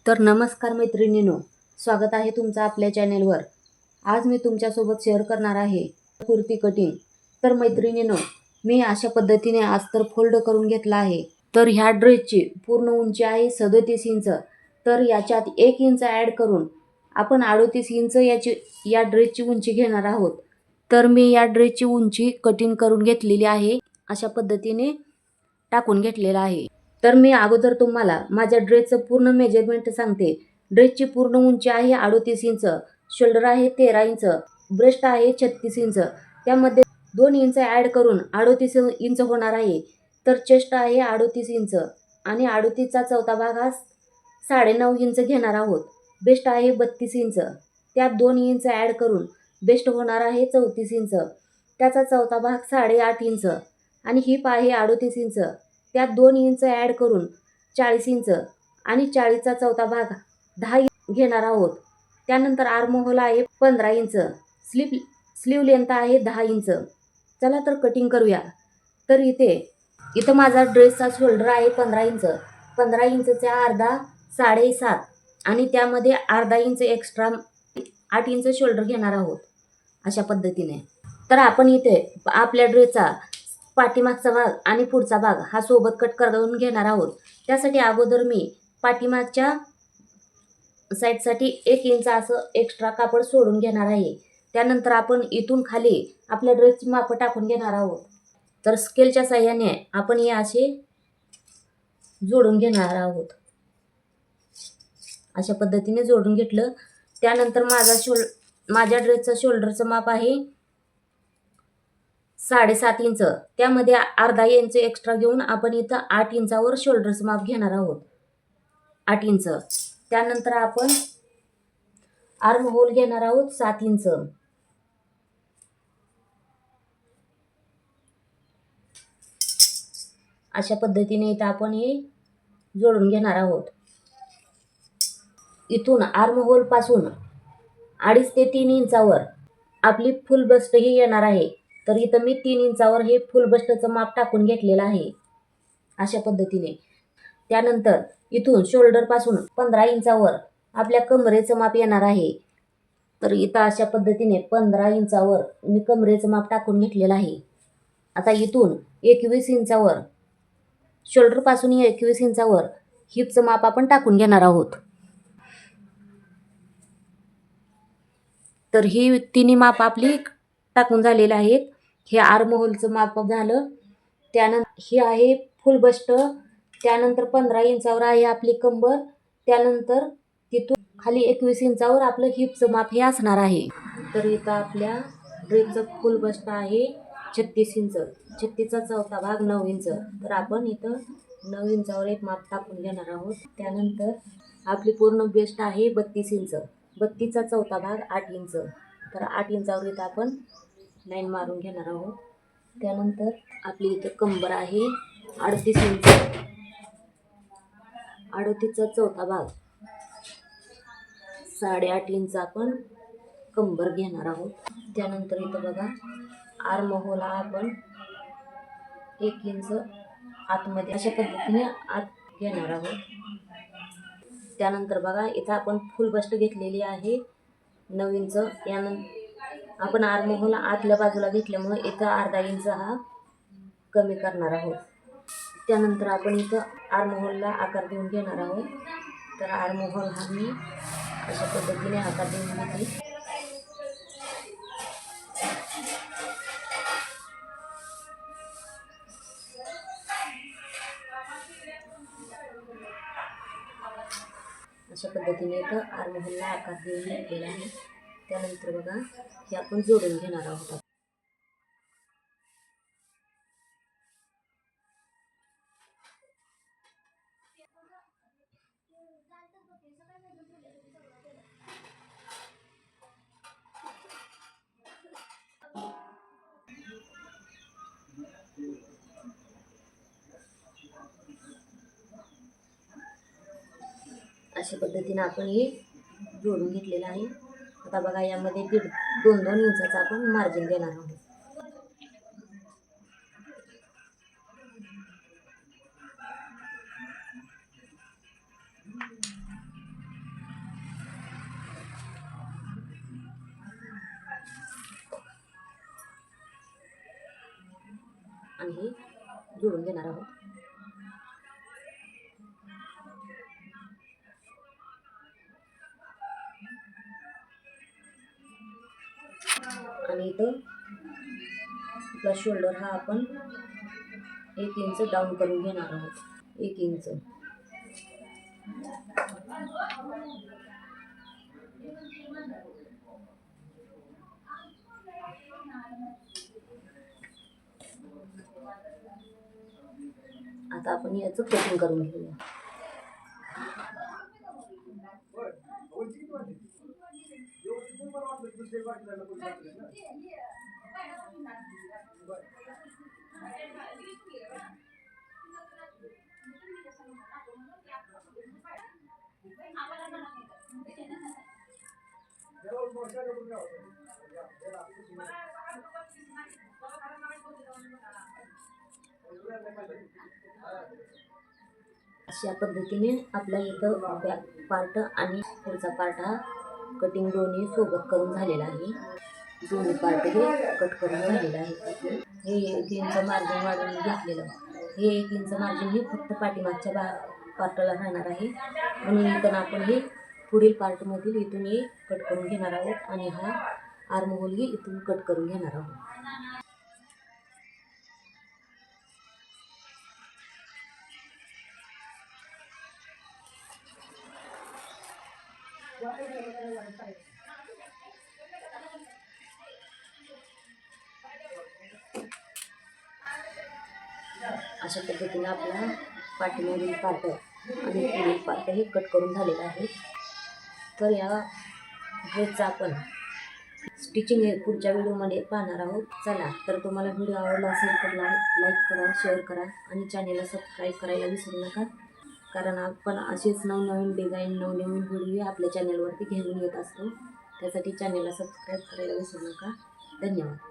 तर नमस्कार मैत्रिणींनो, स्वागत आहे तुमचं आपल्या चॅनेलवर। आज मी तुमच्यासोबत शेअर करणार आहे कुर्ती कटिंग। तर मैत्रिणींनो, मी अशा पद्धतीने अस्तर फोल्ड करून घेतला आहे। तर ह्या ड्रेसची पूर्ण उंची आहे 37 इंच। तर याच्यात 1 इंच ॲड करून आपण 38 इंच या ड्रेसची उंची घेणार आहोत। तर मी या ड्रेसची उंची कटिंग करून घेतलेली आहे, अशा पद्धतीने टाकून घेतलेला आहे। तर मी अगोदर तुम्हाला माझ्या ड्रेसचं पूर्ण मेजरमेंट सांगते। ड्रेसची पूर्ण उंची आहे 38 इंच, शोल्डर आहे 13 इंच, ब्रेस्ट आहे 36 इंच, त्यामध्ये 2 इंच ॲड करून 38 इंच होणार आहे। तर चेस्ट आहे 38 इंच आणि 38चा चौथा भाग हा 9.5 इंच घेणार आहोत। बेस्ट आहे 32 इंच, त्यात 2 इंच ॲड करून बेस्ट होणार आहे 34 इंच, त्याचा चौथा भाग 8.5 इंच आणि हिप आहे 38 इंच, त्यात 2 इंच ॲड करून 40 इंच आणि 40चा चौथा भाग 10 इंच घेणार आहोत। त्यानंतर आर्म होल आहे 15 इंच, स्लीव लेंथ आहे 10 इंच। चला तर कटिंग करूया। तर इथं माझा ड्रेसचा शोल्डर आहे 15 इंच, 15 इंचचा अर्धा 7.5 आणि त्यामध्ये अर्धा इंच एक्स्ट्रा 8 इंच शोल्डर घेणार आहोत, अशा पद्धतीने। तर आपण इथे आपल्या ड्रेसचा पाठीमागचा भाग आणि पुढचा भाग हा सोबत कट करून घेणार आहोत। त्यासाठी अगोदर मी पाठीमागच्या साईडसाठी 1 इंच असं एक्स्ट्रा कापड सोडून घेणार आहे। त्यानंतर आपण इथून खाली आपल्या ड्रेसची माप टाकून घेणार आहोत। तर स्केलच्या साहाय्याने आपण हे असे जोडून घेणार आहोत, अशा पद्धतीने जोडून घेतलं। त्यानंतर माझ्या ड्रेसचं शोल्डरचं माप आहे 7.5 इंच, त्यामध्ये अर्धा इंच एक्स्ट्रा घेऊन आपण इथं 8 इंचावर शोल्डरचं माप घेणार आहोत, 8 इंच। त्यानंतर आपण आर्म होल घेणार आहोत 7 इंच, अशा पद्धतीने इथं आपण हे जोडून घेणार आहोत। इथून आर्म होल पासून 2.5 ते 3 इंचावर आपली फुल बस्ट ही येणार आहे। तर इथं मी 3 इंचावर हे फुल बस्टचं माप टाकून घेतलेलं आहे, अशा पद्धतीने। त्यानंतर इथून शोल्डर पासून 15 इंचावर आपल्या कमरेचं माप येणार आहे। तर इथं अशा पद्धतीने 15 इंचावर मी कमरेचं माप टाकून घेतलेलं आहे। आता इथून 21 इंचावर शोल्डर पासून 21 इंचावर हिपचं माप आपण टाकून घेणार आहोत। तर ही तिन्ही माप आपली टाकून झालेली आहेत। हे आर्म होलचं माप झालं, त्यानंतर ही आहे फुल बस्ट, त्यानंतर 15 इंचावर आहे आपली कंबर, त्यानंतर तिथून खाली 21 इंचावर आपलं हिपचं माप हे असणार आहे। तर इथं आपल्या ड्रेसचं फुल बस्ट आहे 36 इंच, 36चा चौथा भाग 9 इंच। तर आपण इथं 9 इंचावर एक माप टाकून घेणार आहोत। त्यानंतर आपली पूर्ण बेस्ट आहे 32 इंच, 32चा चौथा भाग 8 इंच। तर 8 इंचावर इथं आपण लाईन मारून घेणार आहोत। त्यानंतर आपली इथं कंबर आहे 38 इंच, 38चा चौथा भाग 8.5 इंच आपण कंबर घेणार आहोत। त्यानंतर इथं बघा आर्म होल आपण 1 इंच आतमध्ये अशा पद्धतीने आत घेणार आहोत। त्यानंतर बघा इथं आपण फुल बस्ट घेतलेली आहे 9 इंच, यानंतर आपण आर्म होल आतल्या बाजूला घेतल्यामुळे इथं अर्धा इंच हा कमी करणार आहोत। त्यानंतर आपण इथं आर्म होलला आकार देऊन घेणार आहोत। तर आर्म होल हा मी अशा पद्धतीने आकार देऊन घेते। अशा पद्धतीने इथं आर्म होलला आकार देऊन घेतलेला आहे। त्यानंतर बघा हे आपण जोडून घेणार आहोत। अशा पद्धतीने आपण हे जोडून घेतलेलं आहे। आता बघा यामध्ये 2-2 इंचाचा आपण मार्जिन देणार आहोत। आणि हे जोडून घेणार आहोत. आणि इथं आपला शोल्डर हा आपण 1 इंच डाऊन करून घेणार आहोत. 1 इंच. आता आपण याचं कटिंग करून घेऊया. अशा पद्धतीने आपल्या इथं बॅक पार्ट आणि पुढचा पार्ट हा कटिंग दोन्ही सोबत करून झालेला आहे. दोन्ही पार्ट हे कट करून झालेलं आहे. हे 1 इंच मार्जिन वाढवून घेतलेलं. हे 1 इंच मार्जिन हे फक्त पाठीमागच्या पार्टला राहणार आहे. म्हणून इथून आपण हे पुढील पार्टमधील इथून हे कट करून घेणार आहोत आणि हा आर्म होल ही इथून कट करून घेणार आहोत. अशा पद्धतीने आपला पाठीमागील पार्ट आणि पुढील पार्ट हे कट करून झालेलं आहे. तर या ड्रेसचा आपण स्टिचिंग हे पुढच्या व्हिडिओमध्ये पाहणार आहोत. चला, तर तुम्हाला व्हिडिओ आवडला असेल तर लाईक करा, शेअर करा आणि चॅनेलला सबस्क्राईब करायला विसरू नका. कारण आपण असेच नवनवीन डिझाईन, नवनवीन व्हिडिओ आपल्या चॅनेलवरती घेऊन येत असतो. त्यासाठी चॅनेलला सबस्क्राईब करायला विसरू नका. धन्यवाद.